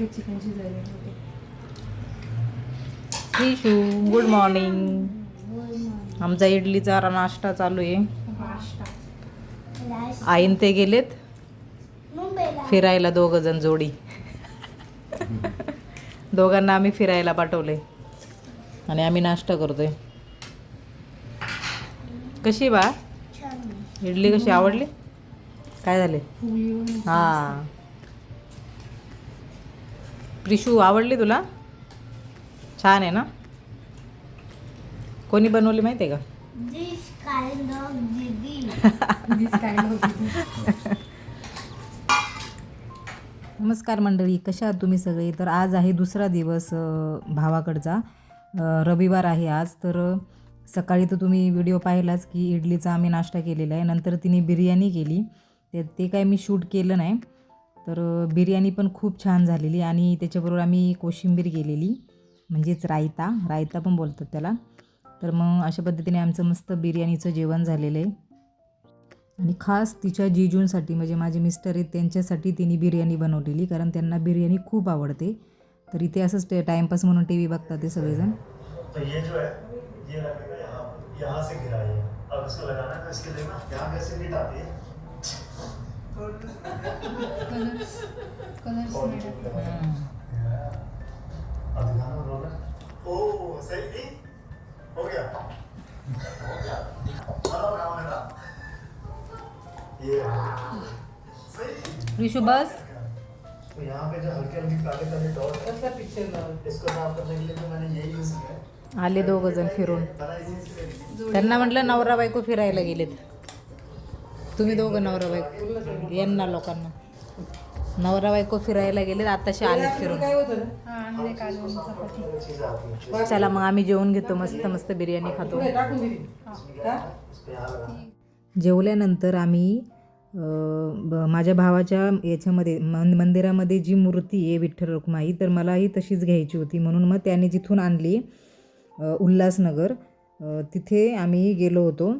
Chicken शिजवले होते. Vishu good morning. आमचा इडलीचा नाश्ता चालू आहे. आईन ते गेलेत फिरायला, दोघं जण जोडी. दोघांना आम्ही फिरायला पाठवले आणि आम्ही नाश्ता करतोय. कशी बा इडली, कशी आवडली? काय झाले? हा प्रिशू, आवडली तुला? छान आहे ना? कोणी बनवली माहिती आहे का? नमस्कार मंडळी, कशा आहात तुम्ही सगळे? तर आज आहे दुसरा दिवस भावाकडचा. रविवार आहे आज. तर सकाळी तर तुम्ही व्हिडिओ पाहिलाच की इडलीचा आम्ही नाश्ता केलेला आहे. नंतर तिने बिर्याणी केली. ते काय मी शूट केलं नाही. तर बिर्याणी पण खूप छान झालेली आणि त्याच्याबरोबर आम्ही कोशिंबीर केलेली, म्हणजेच रायता पण बोलतात त्याला. तर मग अशा पद्धतीने आमचं मस्त बिर्याणीचं जेवण झालेलं आहे. आणि खास तिच्या जीजूंसाठी, म्हणजे माझे मिस्टर आहेत त्यांच्यासाठी तिने बिर्याणी बनवलेली, कारण त्यांना बिर्याणी खूप आवडते. तर इथे असंच टाईमपास म्हणून टी व्ही बघतात ते सगळेजण. यहाँ से गिराइए अब इसको लगाना है तो इसके लिए ना यहाँ पे से नीट आती है कलर्स अब दिखाना रोलर. ओ सही नहीं हो गया हेलो काम है ना ये सही. ऋषु बस. तो यहाँ पे जो हल्के हल्के काले काले डॉट है इसको साफ करने के लिए तो मैंने ये यूज किया है. आले दोघं जण फिरून. त्यांना म्हटलं नवरा बायको फिरायला गेलेत. तुम्ही दोघं नवरा बायको, यांना लोकांना नवरा बायको फिरायला गेलेत, आताशी आलेत फिरून. चला मग आम्ही जेवून घेतो, मस्त मस्त बिर्याणी खातो. जेवल्यानंतर आम्ही माझ्या भावाच्या याच्यामध्ये मंदिरामध्ये जी मूर्ती आहे विठ्ठल रखुमाई, तर मलाही तशीच घ्यायची होती. म्हणून मग त्याने जिथून आणली उल्हासनगर, तिथे आम्ही गेलो होतो.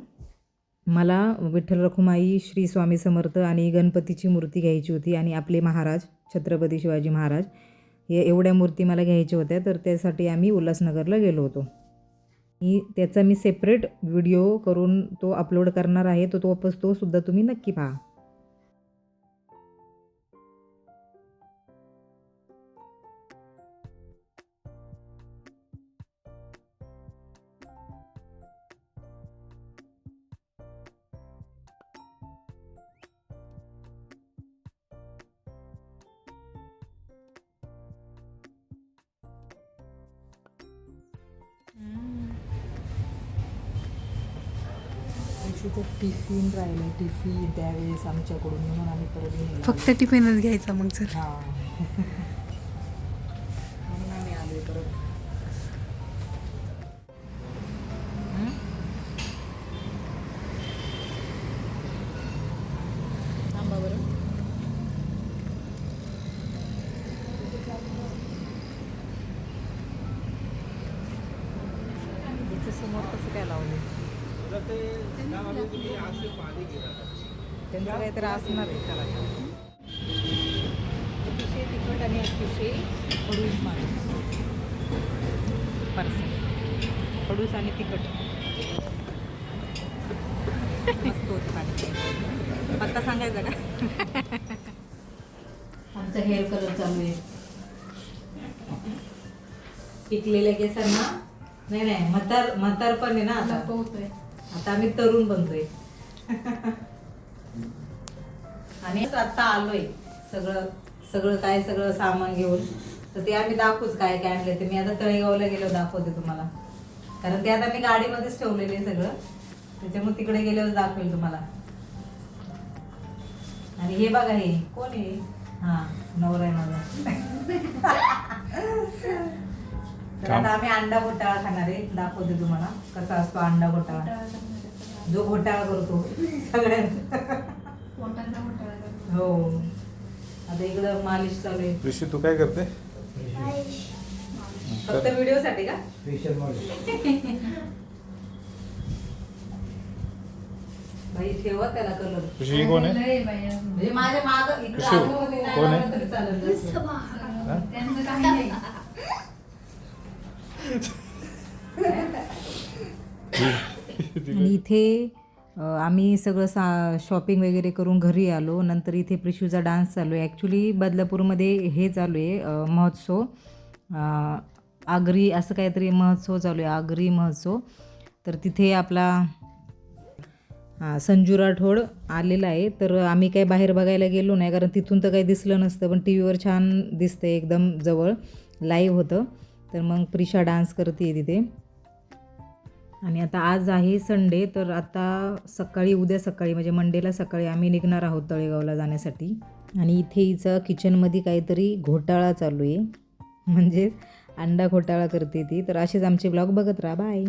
मला विठ्ठल रखुमाई, श्री स्वामी समर्थ आणि गणपतीची मूर्ती घ्यायची होती आणि आपले महाराज छत्रपती शिवाजी महाराज, हे एवढ्या मूर्ती मला घ्यायच्या होत्या. तर त्यासाठी आम्ही उल्हासनगरला गेलो होतो. त्याचा मी सेपरेट व्हिडिओ करून तो अपलोड करणार आहे, तो सुद्धा तुम्ही नक्की पहा. टिफिन राहिले, टिफिन त्यावेळेस आमच्याकडून, म्हणून आम्ही परत फक्त टिफिनच घ्यायचा मग सर. हां म्हणून आम्ही आलो परत. थांबा बरं. इथे समोर कसं काय लावले? त्यांचं काहीतरी असणार आहे त्याला. अतिशय तिखट आणि अतिशय खडूस माणूस पर्सन. खडूस आणि तिखट मस्त होती पाणी. पत्ता सांगायचा का? आमचा हेअर कलर चालू आहे. पिकलेल्या केसांना नाही म्हातार पण आहे ना आता. आता आम्ही तरुण बनतोय. आणि आता आलोय सगळं सामान घेऊन. तर ते आम्ही दाखवूच काय काय आणले ते. मी आता तळेगावला गेलो दाखवते तुम्हाला, कारण ते आता मी गाडीमध्येच ठेवलेले सगळं, त्याच्यामुळे तिकडे गेल्यावर दाखवेल तुम्हाला. आणि हे बघा, हे कोण आहे? हा, नवरा आहे माझा. तर आता आम्ही अंडा घोटाळा खाणार आहे. दाखवते तुम्हाला कसा असतो अंडा घोटाळा, जो घोटाळा करतो सगळ्यांचा. हो, आता इकडं मालिश चालू आहे. ऋषी तू काय करते? फक्त व्हिडिओ साठी का? भाई ठेवा त्याला कलर. ऋषी कोण आहे? म्हणजे माझ्या माग इकडे ऋषू, आतमध्ये नाही कोण आहे? लावलं तरी चालेल. त्यांचं काही नाही. आणि इथे आम्ही सगळं शॉपिंग वगैरे करून घरी आलो. नंतर इथे प्रिशूचा डान्स चालू आहे. ॲक्च्युली बदलापूरमध्ये हे चालू आहे महोत्सव, आगरी असं काहीतरी महोत्सव चालू आहे, आगरी महोत्सव. तर तिथे आपला संजू राठोड आलेला आहे. तर आम्ही काही बाहेर बघायला गेलो नाही, कारण तिथून तर काही दिसलं नसतं, पण टी व्हीवर छान दिसतं एकदम जवळ, लाईव्ह होतं. तर मग प्रिशा डान्स करते तिथे. आणि आता आज आहे संडे, तर आता उद्या सकाळी म्हणजे मंडेला सकाळी आम्ही निघणार आहोत तळेगावला जाण्यासाठी. आणि इथे हिचं किचनमध्ये काहीतरी घोटाळा चालू आहे, म्हणजे अंडा घोटाळा करते ती. तर असेच आमचे ब्लॉग बघत राहा. बाय.